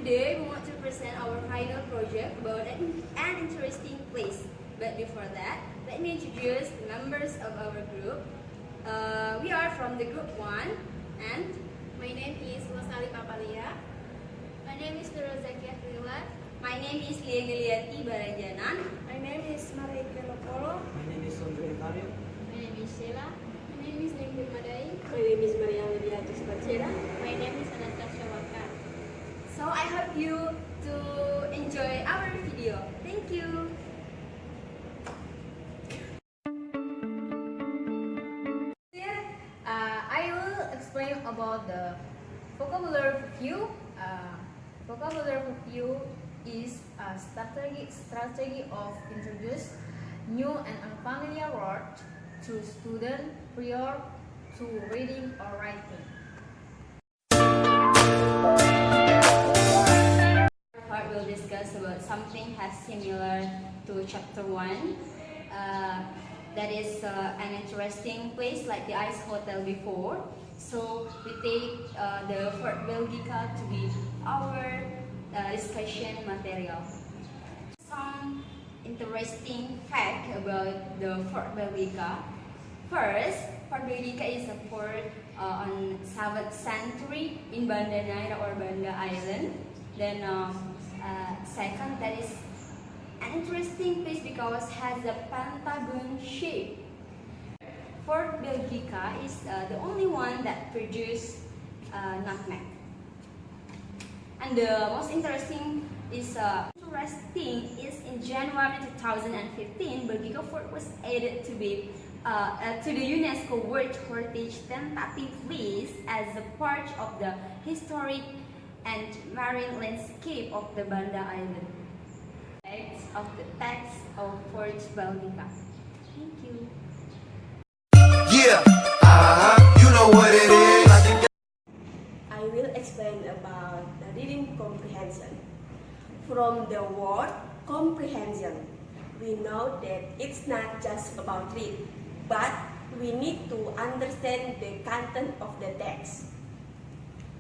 Today we want to present our final project about an interesting place. But before that, let me introduce the members of our group. We are from the group 1 and my name is Rosali Papalia. My name is Rozakia Kriwat. My name is Lia Giliati Barajanan. My name is Maria Kelopolo. My name is Andre Kario. My name is Sheila. My name is Ninggur Madai. My name is Maria Lydia Tisbachera. My name is Anastasia Waka. So I hope you to enjoy our video. Thank you. Here, I will explain about the vocabulary review. Vocabulary review is a strategy of introduce new and unfamiliar words to students prior to reading or writing. Part will discuss about something has similar to chapter 1. That is an interesting place like the Ice Hotel before. So we take the Fort Belgica to be our discussion material. Some interesting fact about the Fort Belgica. First, Fort Belgica is a fort on 7th century in Banda Neira or Banda Island. Then second, that is an interesting place because it has a pentagon shape. Fort Belgica is the only one that produces nutmeg. And the most interesting is in January 2015, Belgica Fort was added to be to the UNESCO World Heritage Tentative List as a part of the historic and marine landscape of the Banda Island. Of the text of Fort Belgica. Thank you. Yeah, you know what it is. I will explain about the reading comprehension. From the word comprehension, we know that it's not just about read, but we need to understand the content of the text.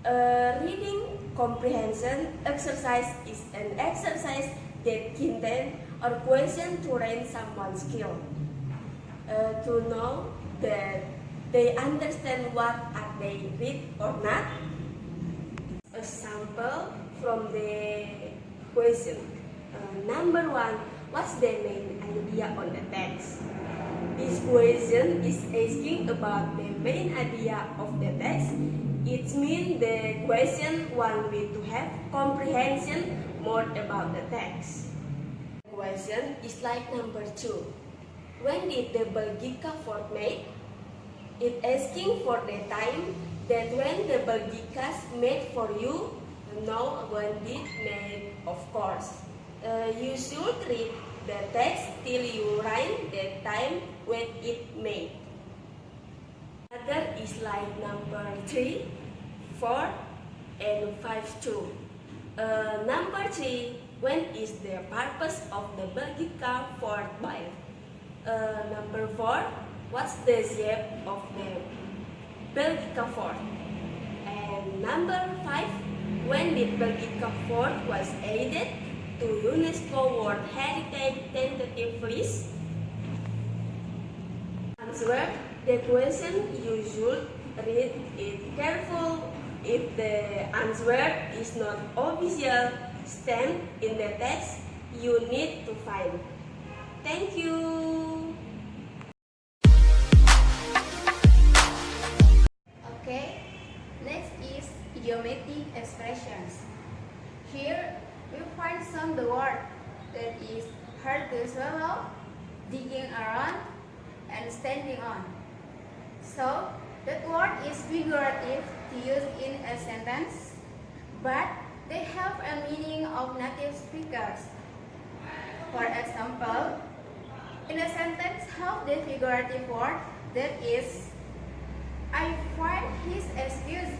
A reading comprehension exercise is an exercise that contains a question to train someone's skill. To know that they understand what are they read or not. A sample from the question. Number 1, what's the main idea on the text? This question is asking about the main idea of the text. It means the question wants me to have comprehension more about the text. The question is like number 2. When did the Belgica fort made? It asking for the time that when the Belgicas made for you, know when it made, of course. You should read the text till you write the time when it made. Other is like number 3, 4, and 5 too. Number 3, when is the purpose of the Belgica fort built? Number 4, what's the shape of the Belgica fort? And number 5, when did Belgica fort was added to UNESCO World Heritage Tentative List? Answer the question. You should read it careful. If the answer is not official stamped in the text, you need to find. Thank you. Okay, next is idiomatic expressions. Here we find some the word that is hard to swallow, digging around, and standing on. So that word is figurative to use in a sentence, but they have a meaning of native speakers. For example, in a sentence, have the figurative word that is, I find his excuse,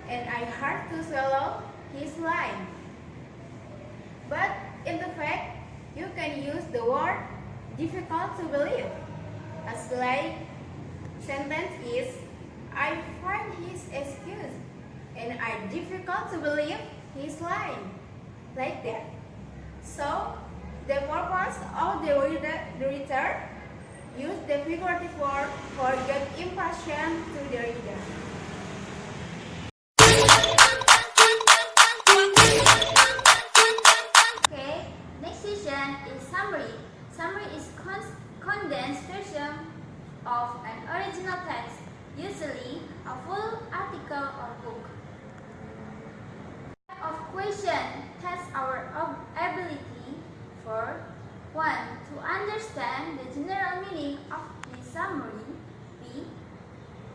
and I hard to swallow his line. But in the fact, you can use the word difficult to believe. As like sentence is, I find his excuse and are difficult to believe he's lying. Like that. So, the purpose of the reader use the figurative word for good impression to the reader. Okay, next section is summary. Summary is condensed version of an original text, usually a full article or book. Of question tests our ability for 1. To understand the general meaning of the summary. B.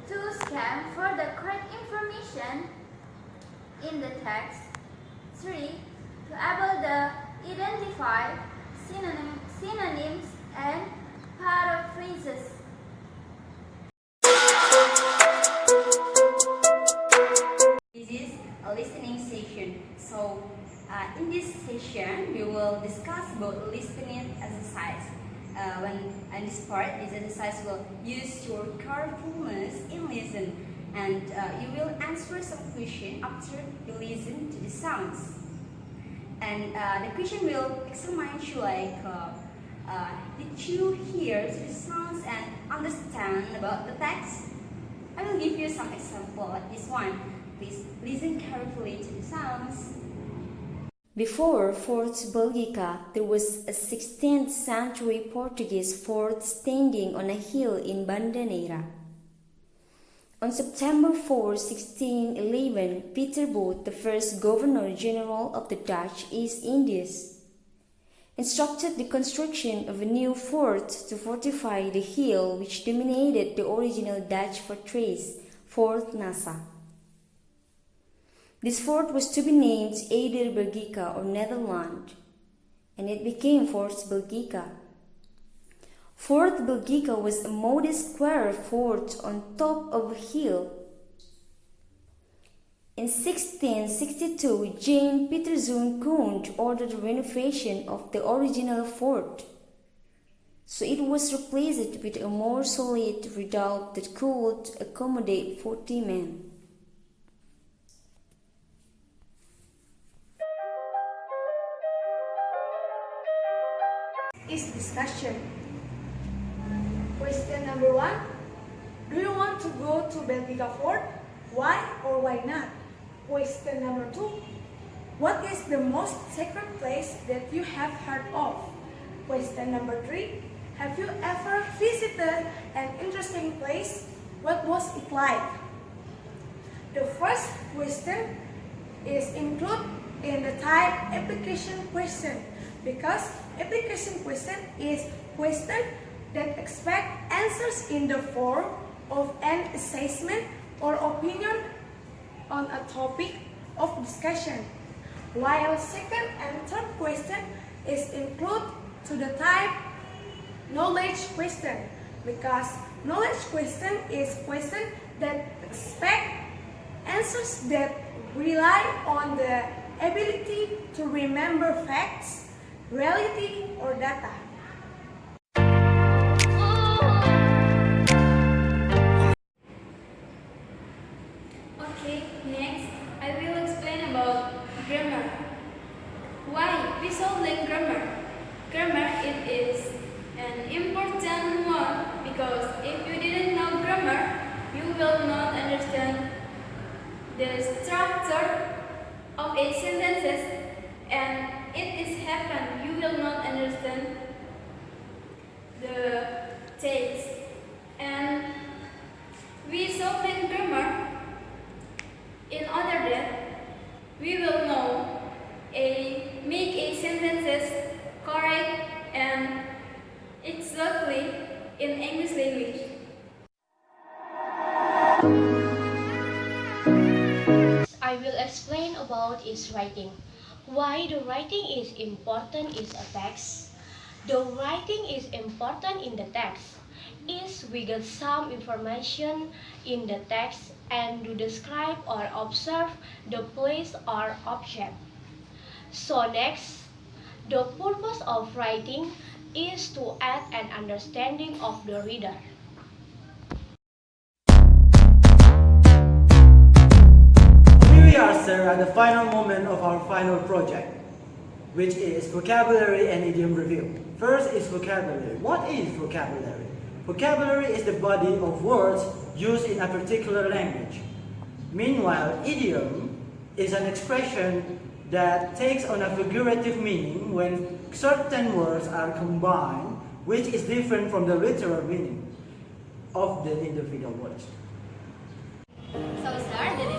To scan for the correct information in the text. 3. To able to identify synonyms and paraphrases. This is a listening session. So, in this session, we will discuss about listening exercise. In this part, this exercise will use your carefulness in listen, and you will answer some question after you listen to the sounds. And the question will examine you like, did you hear the sounds and understand about the text? I will give you some example like this one. Please listen carefully to the sounds. Before Fort Belgica, there was a 16th century Portuguese fort standing on a hill in Bandeira. On September 4, 1611, Peter Both, the first Governor-General of the Dutch East Indies, instructed the construction of a new fort to fortify the hill which dominated the original Dutch fortress, Fort Nassau. This fort was to be named either Belgica or Netherlands, and it became Fort Belgica. Fort Belgica was a modest square fort on top of a hill. In 1662, James Peterzoon Koond ordered renovation of the original fort, so it was replaced with a more solid redoubt that could accommodate 40 men. Is discussion. Question number 1. Do you want to go to Belgica Fort? Why or why not? Question number 2. What is the most sacred place that you have heard of? Question number 3. Have you ever visited an interesting place? What was it like? The first question is included in the type application question, because application question is question that expect answers in the form of an assessment or opinion on a topic of discussion, while second and third question is included to the type knowledge question, because knowledge question is question that expect answers that rely on the ability to remember facts, reality, or data. Okay, next I will explain about grammar. Why we should learn grammar? Grammar it is an important one, because if you didn't know grammar, you will not understand the structure of a sentences, and it is happen you will not understand the text. And we should learn grammar in order that we will know make a sentences correct and exactly in English language. I will explain about its writing. Why the writing is important is a text. The writing is important in the text is we get some information in the text and to describe or observe the place or object. So next, the purpose of writing is to add an understanding of the reader. We we are, sir, at the final moment of our final project, which is vocabulary and idiom review. First is vocabulary. What is vocabulary? Vocabulary is the body of words used in a particular language. Meanwhile, idiom is an expression that takes on a figurative meaning when certain words are combined, which is different from the literal meaning of the individual words. So, sir, the